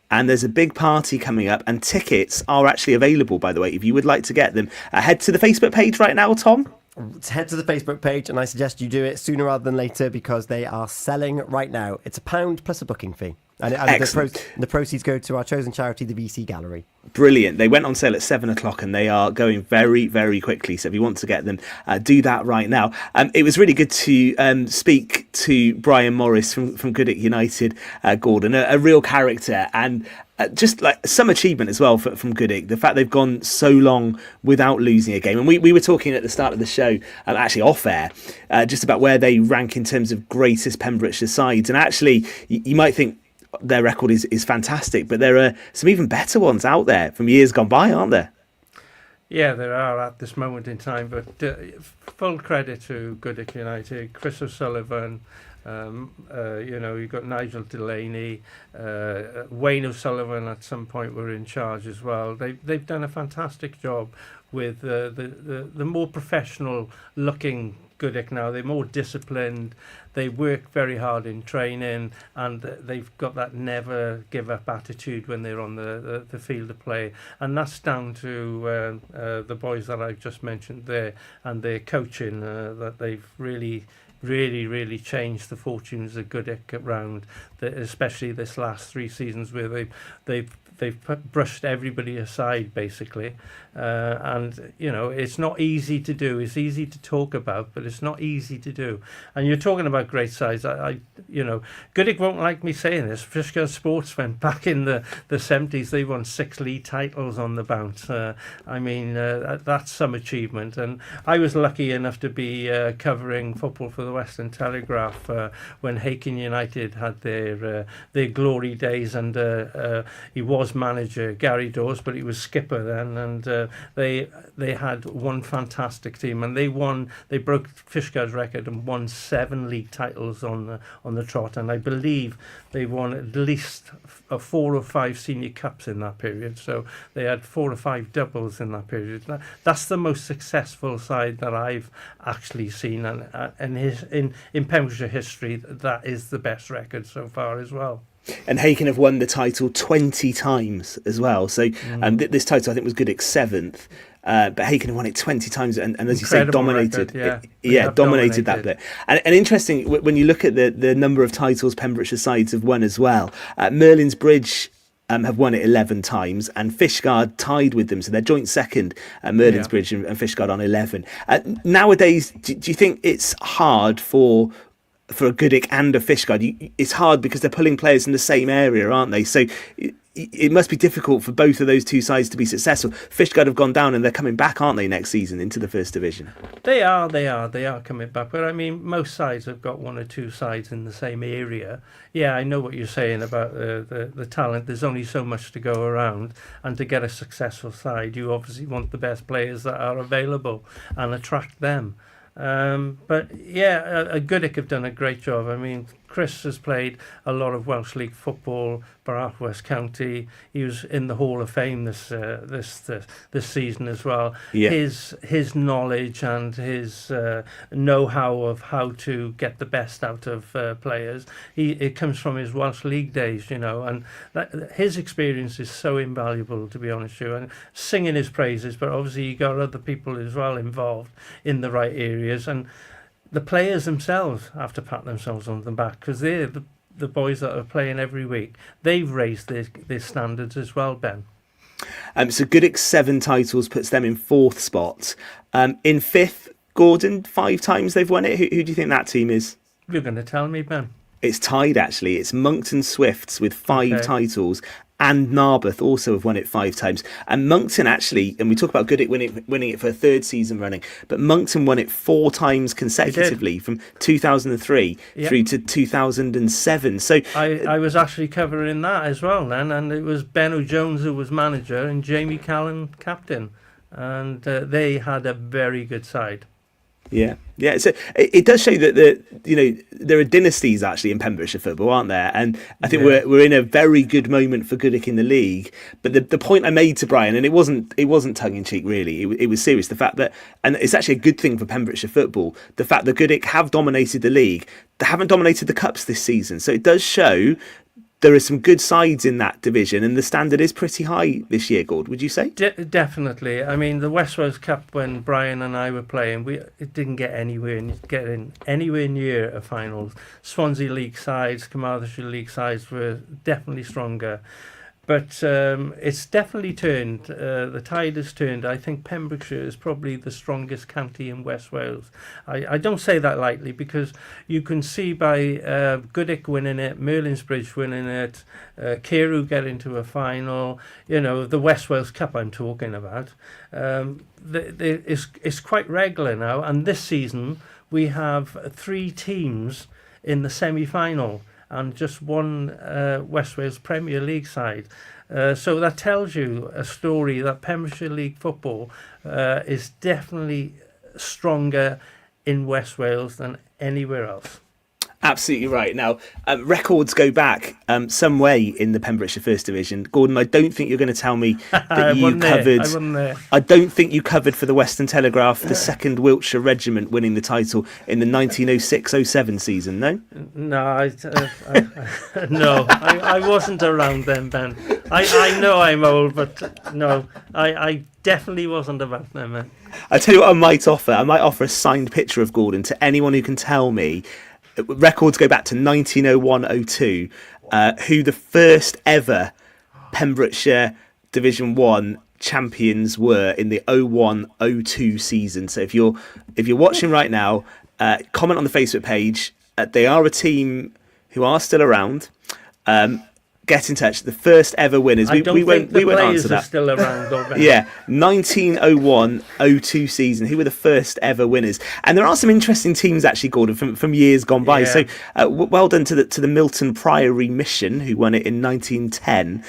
And there's a big party coming up, and tickets are actually available, by the way, if you would like to get them. Head to the Facebook page right now, Tom. Head to the Facebook page, and I suggest you do it sooner rather than later because they are selling right now. It's £1 plus a booking fee. And the proceeds go to our chosen charity, the VC Gallery. Brilliant. They went on sale at 7 o'clock and they are going very, very quickly. So if you want to get them, do that right now. It was really good to speak to Brian Morris from Goodwick United, Gordon, a real character, and just like some achievement as well from Goodwick. The fact they've gone so long without losing a game. And we were talking at the start of the show, actually off air, just about where they rank in terms of greatest Pembrokeshire sides. And actually, you might think, their record is fantastic, but there are some even better ones out there from years gone by, aren't there? Yeah, there are at this moment in time, but full credit to Goodwick United, Chris O'Sullivan, you've got Nigel Delaney, Wayne O'Sullivan at some point were in charge as well. They've done a fantastic job with the more professional looking Goodwick now. They're more disciplined. They work very hard in training, and they've got that never give up attitude when they're on the field of play. And that's down to the boys that I've just mentioned there and their coaching, that they've really changed the fortunes of Goodwick around, especially this last 3 seasons where they've brushed everybody aside basically, and it's not easy to do. It's easy to talk about, but it's not easy to do. And you're talking about great sides. Goodwick won't like me saying this. Fishguard Sports went back in the 70s. They won 6 league titles on the bounce. That's some achievement. And I was lucky enough to be covering football for the Western Telegraph when Hakin United had their glory days, and he was manager Gary Dawes, but he was skipper then, and they had one fantastic team, and they broke Fishguard's record and won 7 league titles on the trot, and I believe they won at least 4 or 5 senior cups in that period. So they had 4 or 5 doubles in that period. That's the most successful side that I've actually seen, and in Pembrokeshire history, that is the best record so far as well. And Hakin have won the title 20 times as well. So this title, I think, was Goodwick's 7th. But Hakin have won it 20 times, and as you say, dominated. Record, dominated that bit. And interesting, when you look at the number of titles Pembrokeshire sides have won as well, Merlin's Bridge have won it 11 times, and Fishguard tied with them, so they're joint second, Merlin's Bridge and Fishguard on 11. Nowadays, do you think it's hard for a Goodwick and a Fishguard? It's hard because they're pulling players in the same area, aren't they? So it must be difficult for both of those two sides to be successful. Fishguard have gone down and they're coming back, aren't they, next season into the First Division? They are coming back. But I mean, most sides have got 1 or 2 sides in the same area. Yeah, I know what you're saying about the talent. There's only so much to go around, and to get a successful side, you obviously want the best players that are available and attract them. But yeah, Goodwick have done a great job. I mean, Chris has played a lot of Welsh League football, Bath West County. He was in the Hall of Fame this season as well. Yeah. His knowledge and his know-how of how to get the best out of players, it comes from his Welsh League days, and his experience is so invaluable, to be honest with you. And singing his praises, but obviously you got other people as well involved in the right areas, and the players themselves have to pat themselves on the back, because they're the boys that are playing every week. They've raised their standards as well, Ben. So Goodwick's 7 titles puts them in 4th spot. In 5th, Gordon, 5 times they've won it. Who do you think that team is? You're going to tell me, Ben. It's tied, actually. It's Monkton Swifts with 5 titles, and Narberth also have won it 5 times. And Monkton actually, and we talk about Goodwick winning it for a 3rd season running, but Monkton won it 4 times consecutively from 2003 through to 2007. So I was actually covering that as well then, and it was Ben O'Jones who was manager and Jamie Callan captain, and they had a very good side. Yeah. So it does show that there are dynasties actually in Pembrokeshire football, aren't there? And I think we're in a very good moment for Goodwick in the league. But the point I made to Brian, and it wasn't tongue in cheek really, it was serious. The fact that, and it's actually a good thing for Pembrokeshire football, the fact that Goodwick have dominated the league, they haven't dominated the cups this season. So it does show there are some good sides in that division, and the standard is pretty high this year, Gord, would you say? Definitely. I mean, the West Wales Cup, when Brian and I were playing, it didn't get anywhere near a finals. Swansea League sides, Carmarthenshire League sides were definitely stronger. But it's definitely turned. The tide has turned. I think Pembrokeshire is probably the strongest county in West Wales. I don't say that lightly, because you can see by Goodwick winning it, Merlinsbridge winning it, Carew getting to a final, the West Wales Cup I'm talking about. It's quite regular now. And this season we have 3 teams in the semi-final and just one West Wales Premier League side. So that tells you a story that Pembrokeshire League football is definitely stronger in West Wales than anywhere else. Absolutely right. Now, records go back some way in the Pembrokeshire First Division. Gordon, I don't think you're going to tell me that you covered. I wasn't there. I don't think you covered for the Western Telegraph the 2nd Wiltshire Regiment winning the title in the 1906-07 season. No. No, no, I wasn't around then, Ben. I know I'm old, but no, I definitely wasn't about them, man. I tell you what, I might offer a signed picture of Gordon to anyone who can tell me. Records go back to 1901-02, who the first ever Pembrokeshire Division 1 champions were in the 01-02 season. So if you're watching right now, comment on the Facebook page. They are a team who are still around. Get in touch. The first ever winners. We won't answer that. Are still around. Yeah, 1901-02 season. Who were the first ever winners? And there are some interesting teams actually, Gordon, from years gone by. Yeah. So well done to the Milton Priory Mission, who won it in 1910.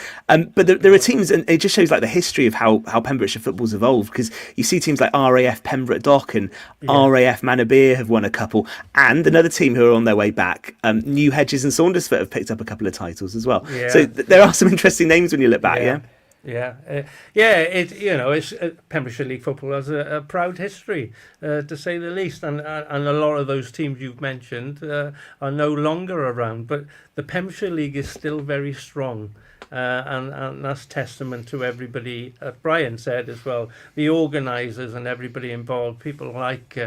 But there are teams, and it just shows like the history of how Pembrokeshire football's evolved. Because you see teams like RAF Pembroke Dock and RAF Manorbier have won a couple, and another team who are on their way back, New Hedges and Saundersfoot, have picked up a couple of titles as well. Yeah. So there are some interesting names when you look back, It's Pembrokeshire League football has a proud history, to say the least, and a lot of those teams you've mentioned are no longer around, but the Pembrokeshire League is still very strong. And that's testament to everybody. Brian said as well, the organisers and everybody involved, people like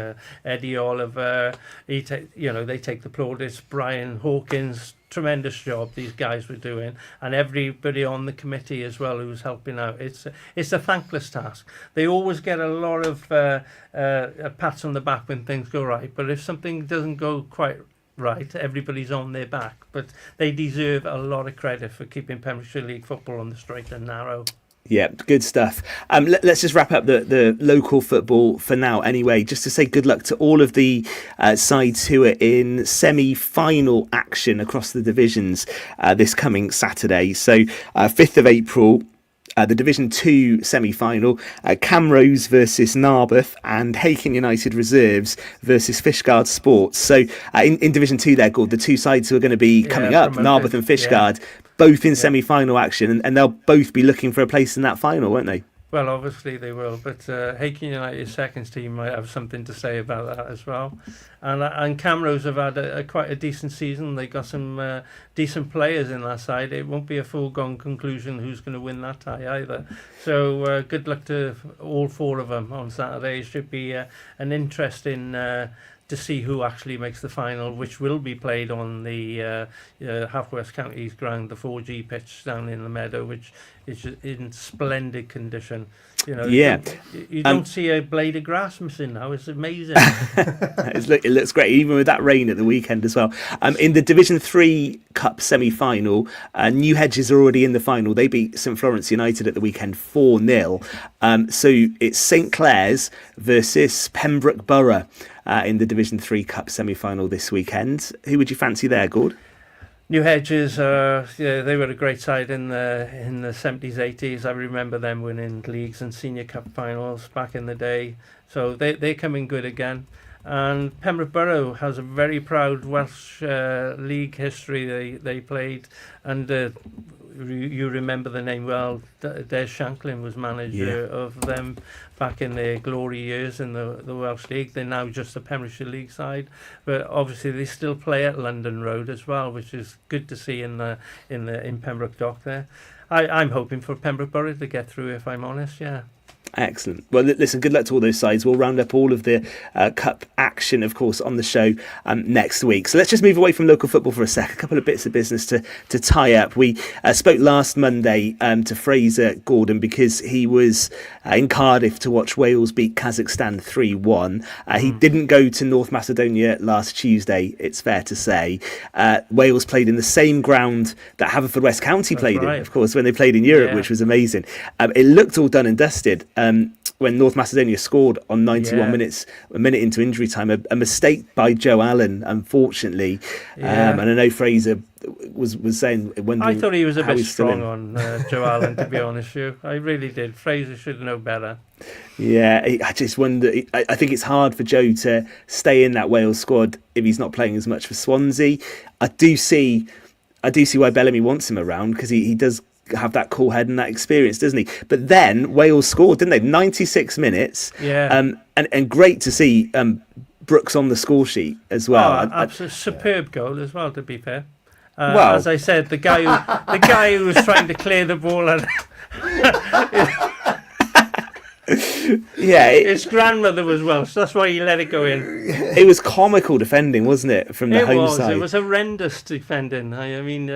Eddie Oliver, they take the plaudits. Brian Hawkins, tremendous job these guys were doing, and everybody on the committee as well who's helping out. It's a thankless task. They always get a lot of pats on the back when things go right, but if something doesn't go quite right, everybody's on their back, but they deserve a lot of credit for keeping Pembrokeshire League football on the straight and narrow. Yeah, good stuff. Let's just wrap up the local football for now anyway, just to say good luck to all of the sides who are in semi-final action across the divisions this coming Saturday. So 5th of April, the Division 2 semi-final, Camrose versus Narberth and Hakin United Reserves versus Fishguard Sports. So in Division 2 there, Gord, the two sides who are going to be coming up, promoted. Narberth and Fishguard, both in semi-final action, and they'll both be looking for a place in that final, won't they? Well, obviously they will, but Hakin United's seconds team might have something to say about that as well. And Camrose have had quite a decent season. They got some decent players in that side. It won't be a foregone conclusion who's going to win that tie either. So good luck to all 4 of them on Saturday. It should be an interesting to see who actually makes the final, which will be played on the Half West Counties ground, the 4G pitch down in the meadow, which is in splendid condition. You don't see a blade of grass missing now. It's amazing. It looks great, even with that rain at the weekend as well. In the Division 3 Cup semi-final, New Hedges are already in the final. They beat St Florence United at the weekend 4-0. So it's St Clair's versus Pembroke Borough in the Division 3 Cup semi-final this weekend. Who would you fancy there, Gord? New Hedges, they were a great side in the 70s, 80s. I remember them winning leagues and senior cup finals back in the day. So they're coming good again. And Pembroke Borough has a very proud Welsh league history. They played, and you remember the name well. Des Shanklin was manager of them back in their glory years in the Welsh League. They're now just the Premiership League side, but obviously they still play at London Road as well, which is good to see in Pembroke Dock there. I'm hoping for Pembroke Borough to get through, if I'm honest. Yeah. Excellent. Well, listen, good luck to all those sides. We'll round up all of the cup action, of course, on the show next week. So let's just move away from local football for a sec. A couple of bits of business to tie up. We spoke last Monday to Fraser Gordon because he was in Cardiff to watch Wales beat Kazakhstan 3-1. He didn't go to North Macedonia last Tuesday, it's fair to say. Wales played in the same ground that Haverfordwest County played in, of course, when they played in Europe, which was amazing. It looked all done and dusted. When North Macedonia scored on 91 minutes, a minute into injury time, a mistake by Joe Allen, unfortunately. And I know Fraser was saying, I thought he was a bit strong on Joe Allen, to be honest with you. I really did. Fraser should know better. Yeah, I just wonder. I think it's hard for Joe to stay in that Wales squad if he's not playing as much for Swansea. I do see why Bellamy wants him around, because he does have that cool head and that experience, doesn't he? But then Wales scored, didn't they? 96 minutes. Yeah. And great to see Brooks on the score sheet as well. Absolutely superb goal as well, to be fair. Well, as I said, the guy who was trying to clear the ball and his grandmother was Welsh, that's why he let it go in. It was comical defending, wasn't it, from the home side? It was horrendous defending. I mean,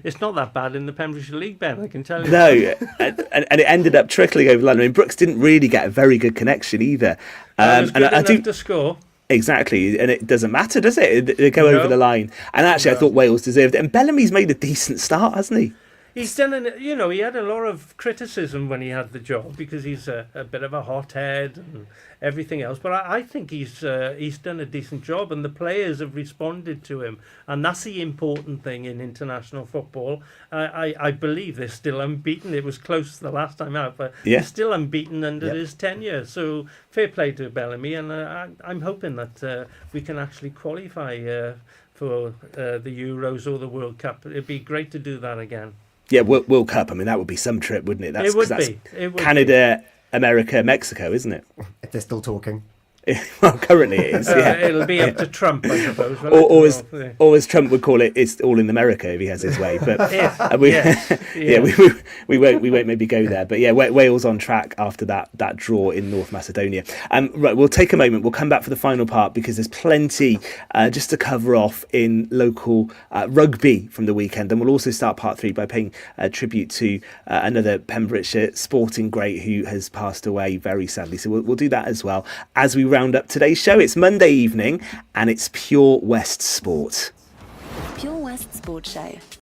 it's not that bad in the Premiership League, Ben, I can tell you. No, and it ended up trickling over London. I mean, Brooks didn't really get a very good connection either. It was good enough to score. Exactly, and it doesn't matter, does it? They go over the line. And actually, I thought Wales deserved it. And Bellamy's made a decent start, hasn't he? He's done, he had a lot of criticism when he had the job because he's a bit of a hothead and everything else. But I think he's done a decent job, and the players have responded to him, and that's the important thing in international football. I believe they're still unbeaten. It was close the last time out, but they're still unbeaten under his tenure. So fair play to Bellamy, and I'm hoping that we can actually qualify for the Euros or the World Cup. It'd be great to do that again. Yeah, World Cup. I mean, that would be some trip, wouldn't it? It would be. Canada, America, Mexico, isn't it? If they're still talking. Well, currently it is. Yeah. It'll be up to Trump, I suppose. Or as Trump would call it, it's all in America if he has his way. But we won't maybe go there. But yeah, Wales on track after that draw in North Macedonia. Right, we'll take a moment. We'll come back for the final part because there's plenty just to cover off in local rugby from the weekend, and we'll also start part 3 by paying tribute to another Pembrokeshire sporting great who has passed away very sadly. So we'll do that as well as we round up today's show. It's Monday evening and it's Pure West Sport. Pure West Sport Show.